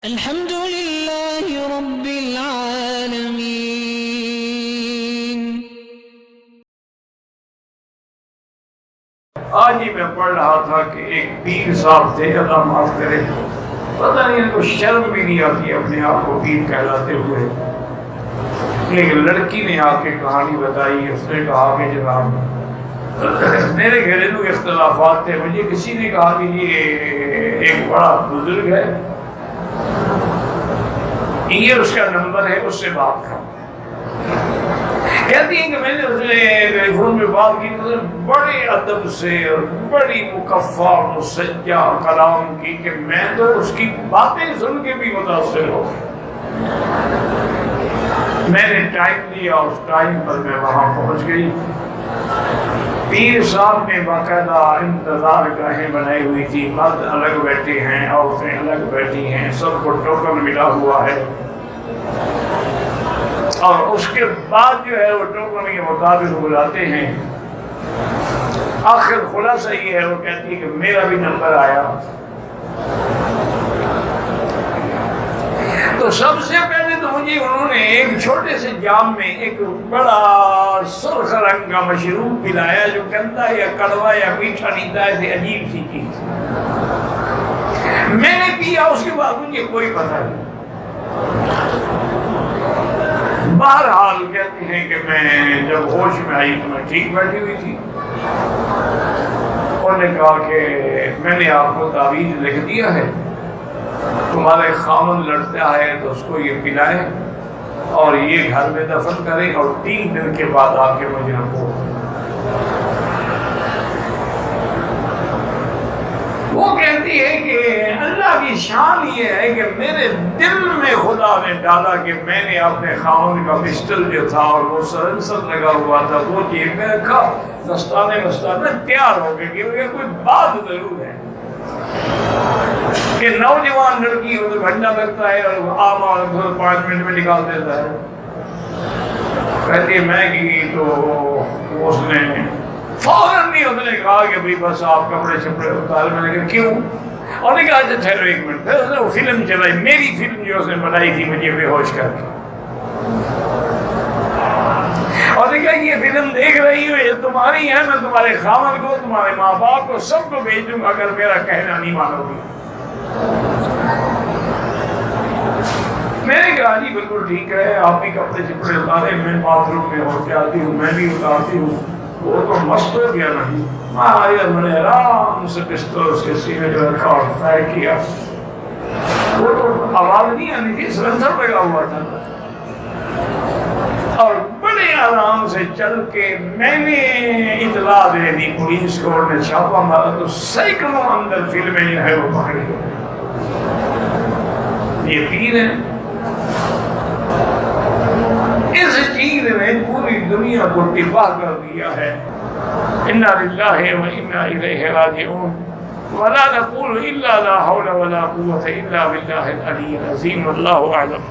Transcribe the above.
الحمد لله رب العالمين۔ آج ہی میں پڑھ رہا تھا کہ ایک پیر صاحب تھے، اللہ معاف کرے، پتہ نہیں ان کو شرم بھی نہیں آتی اپنے آپ کو پیر کہلاتے ہوئے۔ ایک لڑکی نے آ کے کہانی بتائی، اس نے کہا کہ جناب میرے گھریلو اختلافات تھے، مجھے کسی نے کہا کہ یہ ایک بڑا بزرگ ہے، یہ اس کا نمبر ہے، اس سے بات کرو۔ کہتی ہیں کہ میں نے اس نے ٹیلی فون پہ بات کی تو بڑے ادب سے اور بڑی مکفّا اور مسجع کلام کی کہ میں تو اس کی باتیں سن کے بھی متاثر ہو گیا۔ میں نے ٹائم لیا، اس ٹائم پر میں وہاں پہنچ گئی۔ پیر صاحب نے باقاعدہ انتظار گاہیں بنائی ہوئی تھی، مرد الگ بیٹھے ہیں، عورتیں الگ بیٹھی ہیں، سب کو ٹوکن ملا ہوا ہے، اور اس کے بعد جو ہے وہ ٹوکن کے مطابق بلاتے ہیں۔ آخر خلاصہ یہ ہے، وہ کہتی ہے کہ میرا بھی نمبر آیا۔ تو سب سے پہلے تو مجھے انہوں نے ایک چھوٹے سے جام میں ایک بڑا سرخ رنگ کا مشروب پلایا، جو گندا یا کڑوا یا میٹھا نہیں تھا، ایسے عجیب سی چیز۔ میں نے پیا، اس کے بعد مجھے کوئی پتہ نہیں۔ بہرحال کہتے ہیں کہ میں جب ہوش میں آئی تو میں ٹھیک بیٹھی ہوئی تھی۔ انہوں نے کہا کہ میں نے آپ کو تعویذ لکھ دیا ہے، تمہارے خامن لڑتا ہے تو اس کو یہ پلائیں اور یہ گھر میں دفن کریں، اور 3 دن کے بعد آ کے مجھے رپورٹ۔ وہ کہتی ہے کہ اللہ کی شان یہ ہے کہ میرے دل میں خدا نے ڈالا کہ میں نے اپنے خامن کا پسٹل جو تھا اور وہ سلنسر لگا ہوا تھا وہ جیب میں رکھا، دستانے تیار ہو گئے کہ کوئی بات ضرور ہے کہ نوجوان لڑکی ہو تو گھنٹہ لگتا ہے اور عام 5 منٹ میں نکال دیتا ہے۔ کہتی ہے میں کی تو اس نے فوراً نہیں، اس نے کہا کہ بھئی بس آپ کپڑے شپڑے اتار۔ میں نے کہا کیوں؟ اور نے کہا اچھا ٹھہرو 1 منٹ۔ پھر اس نے وہ فلم چلائی، میری فلم جو اس نے بنائی تھی مجھے بے ہوش کر کے، اور نے کہا یہ فلم دیکھ رہی ہو، یہ تمہاری ہے، میں تمہارے خامن کو، تمہارے ماں باپ کو، سب کو بھیج دوں گا اگر میرا کہنا نہیں مانو گی۔ میں نے کہا جی بالکل ٹھیک ہے، آپ بھی کپڑے چپڑے اتارے، میں باتھ روم میں ہو کے آتی ہوں، میں بھی اتارتی ہوں۔ وہ تو مست ہو گیا نہیں، میں نے آرام سے پستول اس کے سینے پہ رکھا اور فائر کیا۔ وہ تو آواز نہیں آنی تھی، سلنسر لگا ہوا تھا، اور بڑے آرام سے چل کے میں نے اطلاع دے دی پولیس کو، نے چھاپا مارا تو سینکڑوں اندر فلمیں جو ہے وہ پکڑی گئی۔ یہ پیر ہے، اس چیز نے پوری دنیا کو تباہ کر دیا ہے۔ انا للہ و انا الیہ راجعون، ولا نقول الا لا حول ولا قوة الا باللہ العلی العظیم، واللہ اعلم۔